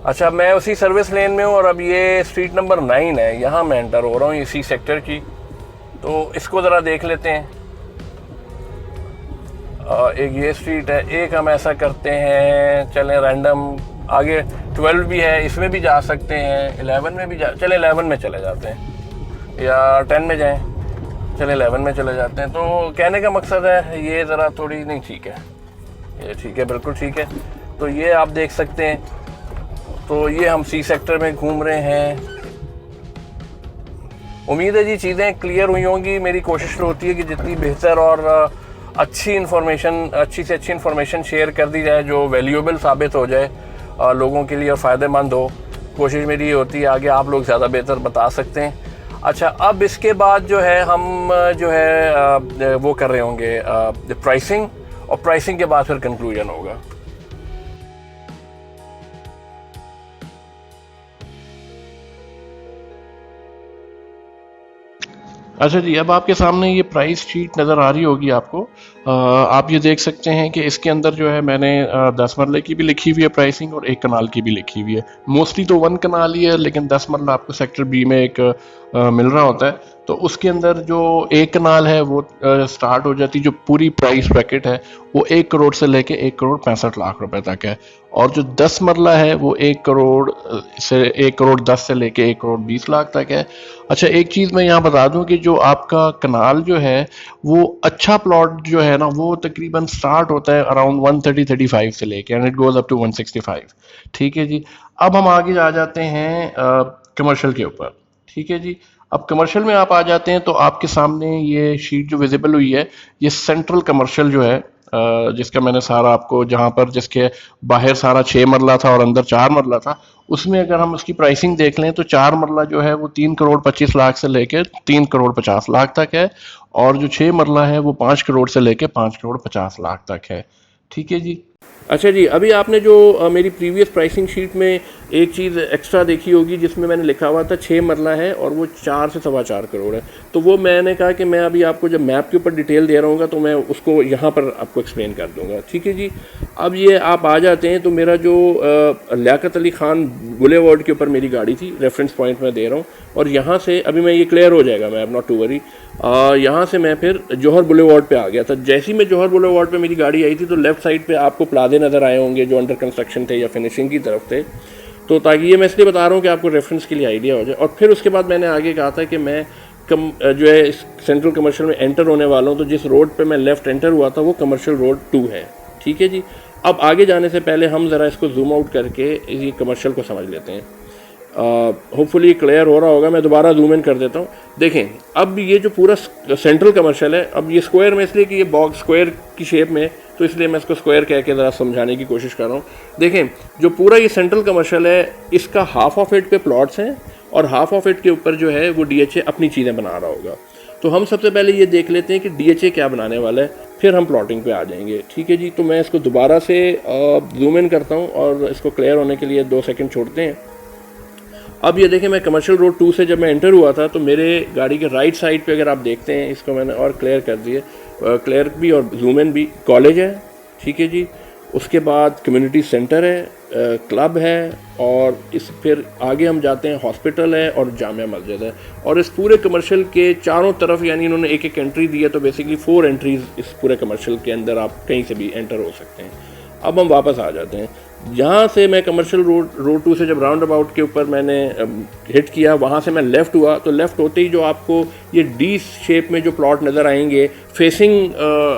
अच्छा, मैं उसी सर्विस लेन में हूँ और अब ये स्ट्रीट नंबर 9 है, यहाँ मैं एंटर हो रहा हूँ इसी सेक्टर की। तो इसको ज़रा देख लेते हैं। एक ये स्ट्रीट है, एक हम ऐसा करते हैं, चलें रैंडम आगे 12 भी है, इसमें भी जा सकते हैं, 11 में भी चले 11 में चले जाते हैं या 10 में जाएं, चले 11 में चले जाते हैं। तो कहने का मकसद है ये ज़रा थोड़ी नहीं ठीक है, ये ठीक है, बिल्कुल ठीक है। तो ये आप देख सकते हैं। तो ये हम सी सेक्टर में घूम रहे हैं। उम्मीद है जी चीज़ें क्लियर हुई होंगी। मेरी कोशिश होती है कि जितनी बेहतर और अच्छी से अच्छी इन्फॉर्मेशन शेयर कर दी जाए जो वैल्यूएबल साबित हो जाए लोगों के लिए और फ़ायदेमंद हो। कोशिश मेरी ये होती है आगे आप लोग ज़्यादा बेहतर बता सकते हैं। अच्छा, अब इसके बाद जो है हम जो है वो कर रहे होंगे प्राइसिंग, और प्राइसिंग के बाद फिर कंक्लूजन होगा। अच्छा जी, अब आपके सामने ये प्राइस शीट नज़र आ रही होगी आपको। आप ये देख सकते हैं कि इसके अंदर जो है मैंने 10 मरले की भी लिखी हुई है प्राइसिंग और 1 कनाल की भी लिखी हुई है। मोस्टली तो 1 कनाल ही है, लेकिन 10 मरला आपको सेक्टर बी में एक मिल रहा होता है। तो उसके अंदर जो 1 कनाल है वो स्टार्ट हो जाती, जो पूरी प्राइस ब्रैकेट है वो 1 करोड़ से लेके 1 करोड़ 65 लाख रुपए तक है। और जो 10 मरला है वो 1 करोड़ से 1 करोड़ 10 से लेके 1 करोड़ 20 लाख तक है। अच्छा, एक चीज़ मैं यहाँ बता दूं कि जो आपका कनाल जो है वो अच्छा प्लॉट जो है ना वो तकरीबन स्टार्ट होता है अराउंड 130-35 से लेके and it goes up to 165, ठीक है जी। अब हम आगे आ जाते हैं कमर्शियल के ऊपर, ठीक है जी। अब कमर्शियल में आप आ जाते हैं तो आपके सामने ये शीट जो विजिबल हुई है ये सेंट्रल कमर्शियल जो है जिसका मैंने सारा आपको, जहाँ पर जिसके बाहर सारा 6 मरला था और अंदर 4 मरला था, उसमें अगर हम उसकी प्राइसिंग देख लें तो 4 मरला जो है वो 3 करोड़ 25 लाख से लेके 3 करोड़ 50 लाख तक है और जो 6 मरला है वो 5 करोड़ से लेके 5 करोड़ 50 लाख तक है, ठीक है जी। अच्छा जी, अभी आपने जो मेरी प्रीवियस प्राइसिंग शीट में एक चीज़ एक्स्ट्रा देखी होगी जिसमें मैंने लिखा हुआ था 6 मरला है और वो 4 से 4.25 करोड़ है। तो वो मैंने कहा कि मैं अभी आपको जब मैप के ऊपर डिटेल दे रहा हूँ तो मैं उसको यहाँ पर आपको एक्सप्लेन कर दूँगा, ठीक है जी। अब ये आप आ जाते हैं तो मेरा जो लियाकत अली खान बुलेवार्ड के ऊपर मेरी गाड़ी थी, रेफरेंस पॉइंट मैं दे रहा हूँ, और यहाँ से अभी मैं ये क्लियर हो जाएगा, मैं नॉट टू वरी। यहाँ से मैं फिर जौहर बुलेवार्ड पे आ गया था। जैसे ही मैं जौहर बुलेवार्ड पे मेरी गाड़ी आई थी तो लेफ़्ट साइड पे आपको प्लाजे नज़र आए होंगे जो अंडर कंस्ट्रक्शन थे या फिनिशिंग की तरफ थे। तो ताकि ये मैं इसलिए बता रहा हूँ कि आपको रेफरेंस के लिए आइडिया हो जाए। और फिर उसके बाद मैंने आगे कहा था कि मैं जो है इस सेंट्रल कमर्शियल में एंटर होने वाला हूँ, तो जिस रोड पे मैं लेफ़्ट एंटर हुआ था वो कमर्शियल रोड 2 है, ठीक है जी। अब आगे जाने से पहले हम ज़रा इसको जूम आउट करके इसी कमर्शियल को समझ लेते हैं। होपफुली क्लियर हो रहा होगा। मैं दोबारा जूम इन कर देता हूँ। देखें, अब ये जो पूरा सेंट्रल कमर्शियल है, अब ये स्क्वायर में इसलिए कि ये बॉक्स स्क्वायर की शेप में, तो इसलिए मैं इसको स्क्वायर कह के ज़रा समझाने की कोशिश कर रहा हूँ। देखें, जो पूरा ये सेंट्रल कमर्शियल है इसका हाफ ऑफ इट पे प्लॉट्स हैं और हाफ ऑफ इट के ऊपर जो है वो DHA अपनी चीज़ें बना रहा होगा। तो हम सबसे पहले ये देख लेते हैं कि DHA क्या बनाने वाला है, फिर हम प्लॉटिंग पे आ जाएंगे, ठीक है जी। तो मैं इसको दोबारा से जूम इन करता हूँ और इसको क्लियर होने के लिए 2 सेकंड छोड़ते हैं। अब ये देखें, मैं कमर्शियल रोड 2 से जब मैं एंटर हुआ था तो मेरे गाड़ी के राइट साइड पे अगर आप देखते हैं, इसको मैंने और क्लियर कर दिए, क्लियर भी और जूम इन भी, कॉलेज है, ठीक है जी, उसके बाद कम्युनिटी सेंटर है, क्लब है, और इस फिर आगे हम जाते हैं हॉस्पिटल है और जामिया मस्जिद है। और इस पूरे कमर्शियल के चारों तरफ यानी इन्होंने एक एक एंट्री दी है, तो बेसिकली 4 एंट्रीज इस पूरे कमर्शियल के अंदर आप कहीं से भी एंटर हो सकते हैं। अब हम वापस आ जाते हैं, यहाँ से मैं कमर्शियल रोड 2 से जब राउंड अबाउट के ऊपर मैंने हिट किया, वहाँ से मैं लेफ़्ट हुआ, तो लेफ़्ट होते ही जो आपको ये डी शेप में जो प्लॉट नज़र आएंगे फेसिंग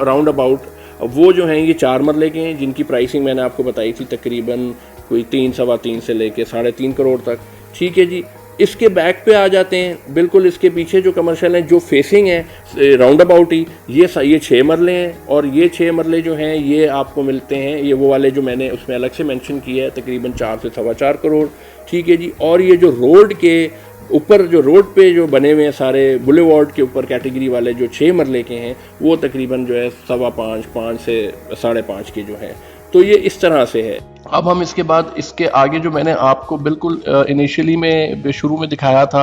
राउंड अबाउट, वो जो हैं ये 4 मरले के हैं, जिनकी प्राइसिंग मैंने आपको बताई थी तकरीबन कोई 3 सवा 3 से लेके 3.5 करोड़ तक, ठीक है जी। इसके बैक पे आ जाते हैं, बिल्कुल इसके पीछे जो कमर्शियल हैं जो फेसिंग है राउंड अबाउट ही, ये 6 मरले हैं, और ये 6 मरले जो हैं ये आपको मिलते हैं, ये वो वाले जो मैंने उसमें अलग से मेंशन किया है, तकरीबन 4 से सवा 4 करोड़, ठीक है जी। और ये जो रोड के ऊपर जो रोड पे जो बने हुए हैं सारे बुलेवार्ड के ऊपर कैटेगरी वाले जो 6 मरले के हैं, वो तकरीबन जो है 5.25 5 से 5.5 के जो हैं, तो ये इस तरह से है। अब हम इसके बाद इसके आगे जो मैंने आपको बिल्कुल इनिशियली में शुरू में दिखाया था,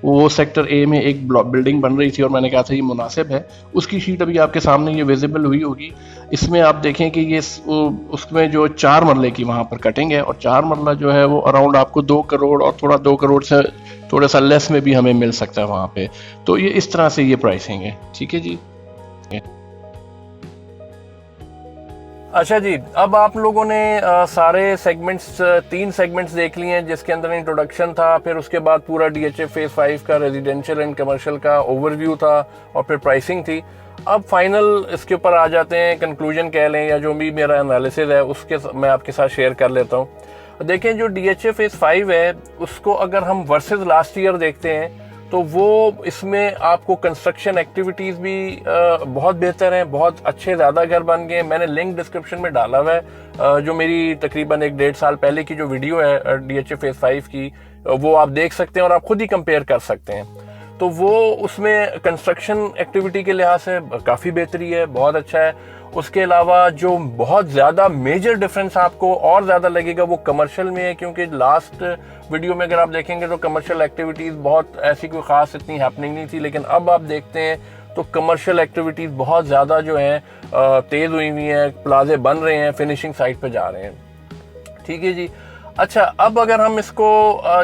वो सेक्टर ए में एक बिल्डिंग बन रही थी और मैंने कहा था ये मुनासिब है, उसकी शीट अभी आपके सामने ये विजिबल हुई होगी। इसमें आप देखें कि ये उसमें जो 4 मरले की वहाँ पर कटिंग है, और 4 मरला जो है वो अराउंड आपको 2 करोड़ और थोड़ा 2 करोड़ से थोड़ा सा लेस में भी हमें मिल सकता है वहाँ पे। तो ये इस तरह से ये प्राइसिंग है, ठीक है जी। अच्छा जी, अब आप लोगों ने सारे सेगमेंट्स 3 सेगमेंट्स देख लिए हैं, जिसके अंदर इंट्रोडक्शन था, फिर उसके बाद पूरा DHA फेज 5 का रेजिडेंशियल एंड कमर्शियल का ओवरव्यू था, और फिर प्राइसिंग थी। अब फाइनल इसके ऊपर आ जाते हैं, कंक्लूजन कह लें या जो भी मेरा एनालिसिस है उसके मैं आपके साथ शेयर कर लेता हूँ। देखें, जो DHA फेज 5 है उसको अगर हम वर्सेस लास्ट ईयर देखते हैं तो वो इसमें आपको कंस्ट्रक्शन एक्टिविटीज़ भी बहुत बेहतर हैं, बहुत अच्छे ज़्यादा घर बन गए। मैंने लिंक डिस्क्रिप्शन में डाला हुआ है, जो मेरी तकरीबन 1-1.5 साल पहले की जो वीडियो है DHA फेज 5 की, वो आप देख सकते हैं और आप खुद ही कंपेयर कर सकते हैं। तो वो उसमें कंस्ट्रक्शन एक्टिविटी के लिहाज से काफ़ी बेहतरी है, बहुत अच्छा है। उसके अलावा जो बहुत ज़्यादा मेजर डिफरेंस आपको और ज़्यादा लगेगा वो कमर्शियल में है, क्योंकि लास्ट वीडियो में अगर आप देखेंगे तो कमर्शियल एक्टिविटीज़ बहुत ऐसी कोई ख़ास इतनी हैपनिंग नहीं थी, लेकिन अब आप देखते हैं तो कमर्शियल एक्टिविटीज़ बहुत ज़्यादा जो हैं तेज़ हुई हुई हैं, प्लाजे बन रहे हैं, फिनिशिंग साइट पर जा रहे हैं, ठीक है जी। अच्छा, अब अगर हम इसको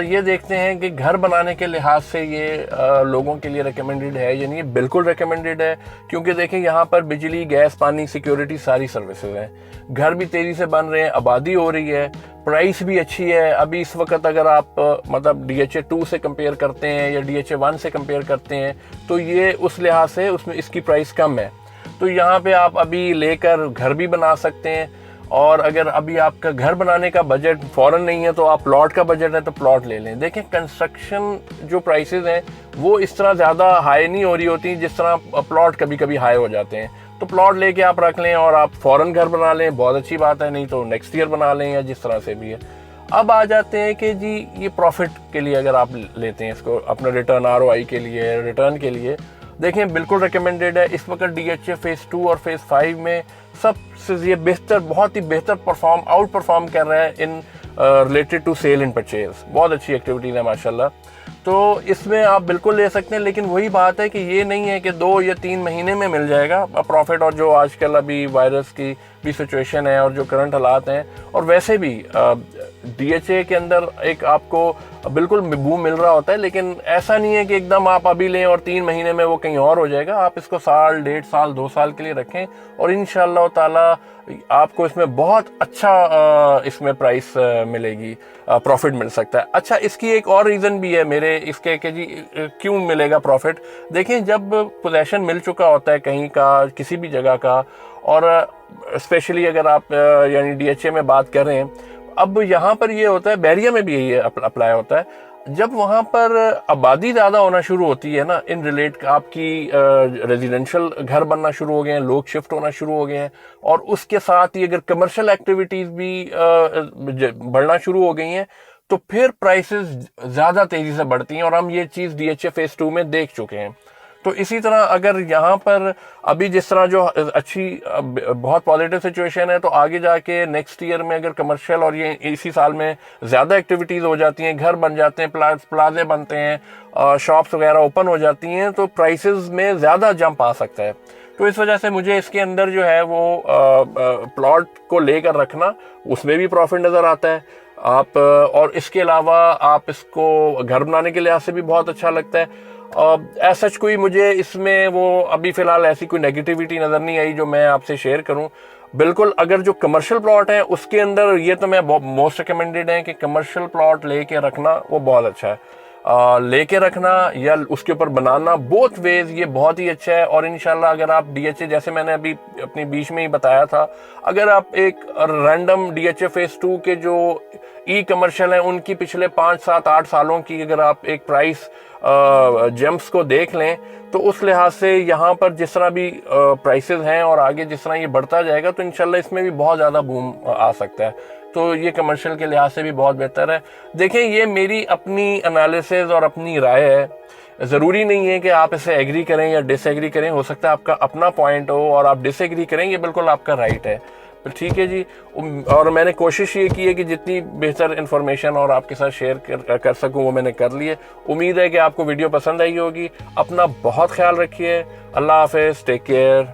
ये देखते हैं कि घर बनाने के लिहाज से ये लोगों के लिए रिकमेंडेड है या नहीं, बिल्कुल रिकमेंडेड है, क्योंकि देखें यहाँ पर बिजली, गैस, पानी, सिक्योरिटी सारी सर्विसेज हैं, घर भी तेज़ी से बन रहे हैं, आबादी हो रही है, प्राइस भी अच्छी है। अभी इस वक्त अगर आप मतलब DHA 2 से कंपेयर करते हैं या DHA 1 से कंपेयर करते हैं तो ये उस लिहाज से उसमें इसकी प्राइस कम है, तो यहाँ पे आप अभी लेकर घर भी बना सकते हैं। और अगर अभी आपका घर बनाने का बजट फौरन नहीं है तो आप प्लॉट का बजट है तो प्लॉट ले लें। देखें, कंस्ट्रक्शन जो प्राइसेस हैं वो इस तरह ज़्यादा हाई नहीं हो रही होती जिस तरह प्लॉट कभी कभी हाई हो जाते हैं, तो प्लॉट लेके आप रख लें और आप फौरन घर बना लें, बहुत अच्छी बात है, नहीं तो नेक्स्ट ईयर बना लें या जिस तरह से भी है। अब आ जाते हैं कि जी ये प्रॉफिट के लिए अगर आप लेते हैं इसको अपना रिटर्न ROI के लिए, रिटर्न के लिए, देखें बिल्कुल रिकमेंडेड है। इस वक्त DHA फेज 2 और फेज 5 में सबसे ये बेहतर, बहुत ही बेहतर आउट परफॉर्म कर रहा है in related to sale and purchase, बहुत अच्छी एक्टिविटीज़ है माशाल्लाह। तो इसमें आप बिल्कुल ले सकते हैं, लेकिन वही बात है कि ये नहीं है कि 2 या 3 महीने में मिल जाएगा प्रॉफिट, और जो आजकल अभी वायरस की भी सिचुएशन है और जो करंट हालात हैं, और वैसे भी DHA के अंदर एक आपको बिल्कुल बूम मिल रहा होता है, लेकिन ऐसा नहीं है कि एकदम आप अभी लें और 3 महीने में वो कहीं और हो जाएगा। आप इसको साल, 1.5 साल, 2 साल के लिए रखें और इंशाअल्लाह ताला आपको इसमें बहुत अच्छा इसमें प्राइस मिलेगी, प्रॉफिट मिल सकता है। अच्छा, इसकी एक और रीज़न भी है मेरे इसके कि जी क्यों मिलेगा प्रॉफिट। देखें, जब पोजेशन मिल चुका होता है कहीं का, किसी भी जगह का, और स्पेशली अगर आप यानी DHA में बात कर रहे हैं, अब यहाँ पर ये होता है, बैरिया में भी यही अप्लाई होता है, जब वहाँ पर आबादी ज़्यादा होना शुरू होती है ना, इन रिलेट आपकी रेजिडेंशियल घर बनना शुरू हो गए हैं, लोग शिफ्ट होना शुरू हो गए हैं, और उसके साथ ही अगर कमर्शियल एक्टिविटीज़ भी बढ़ना शुरू हो गई हैं, तो फिर प्राइसेस ज़्यादा तेज़ी से बढ़ती हैं, और हम ये चीज़ DHA फेज 2 में देख चुके हैं। तो इसी तरह अगर यहाँ पर अभी जिस तरह जो अच्छी बहुत पॉजिटिव सिचुएशन है, तो आगे जाके नेक्स्ट ईयर में अगर कमर्शियल और ये इसी साल में ज़्यादा एक्टिविटीज़ हो जाती हैं, घर बन जाते हैं, प्लाजे बनते हैं, शॉप्स वगैरह ओपन हो जाती हैं, तो प्राइसेस में ज़्यादा जंप आ सकता है। तो इस वजह से मुझे इसके अंदर जो है वो प्लॉट को लेकर रखना, उसमें भी प्रॉफिट नज़र आता है आप, और इसके अलावा आप इसको घर बनाने के लिहाज से भी बहुत अच्छा लगता है। ऐसा कोई मुझे इसमें वो अभी फ़िलहाल ऐसी कोई नेगेटिविटी नज़र नहीं आई जो मैं आपसे शेयर करूं। बिल्कुल अगर जो कमर्शियल प्लॉट है उसके अंदर ये तो मैं मोस्ट रिकमेंडेड है कि कमर्शियल प्लॉट लेके रखना वो बहुत अच्छा है। लेके रखना या उसके ऊपर बनाना, बोथ वेज ये बहुत ही अच्छा है। और इंशाल्लाह अगर आप डीएचए, जैसे मैंने अभी अपने बीच में ही बताया था, अगर आप एक रैंडम डीएचए फेज 2 के जो ई कमर्शियल हैं उनकी पिछले 5, 7, 8 सालों की अगर आप एक प्राइस जंप्स को देख लें, तो उस लिहाज से यहाँ पर जिस तरह भी प्राइसेस हैं और आगे जिस तरह ये बढ़ता जाएगा, तो इंशाल्लाह इसमें भी बहुत ज़्यादा बूम आ सकता है। तो ये कमर्शियल के लिहाज से भी बहुत बेहतर है। देखें, ये मेरी अपनी एनालिसिस और अपनी राय है, ज़रूरी नहीं है कि आप इसे एग्री करें या डिसएग्री करें। हो सकता है आपका अपना पॉइंट हो और आप डिसएग्री करें, ये बिल्कुल आपका राइट है। तो ठीक है जी। और मैंने कोशिश ये की है कि जितनी बेहतर इन्फॉर्मेशन और आपके साथ शेयर कर सकूं वो मैंने कर ली है। उम्मीद है कि आपको वीडियो पसंद आई होगी। अपना बहुत ख्याल रखिए। अल्लाह हाफिज़, टेक केयर।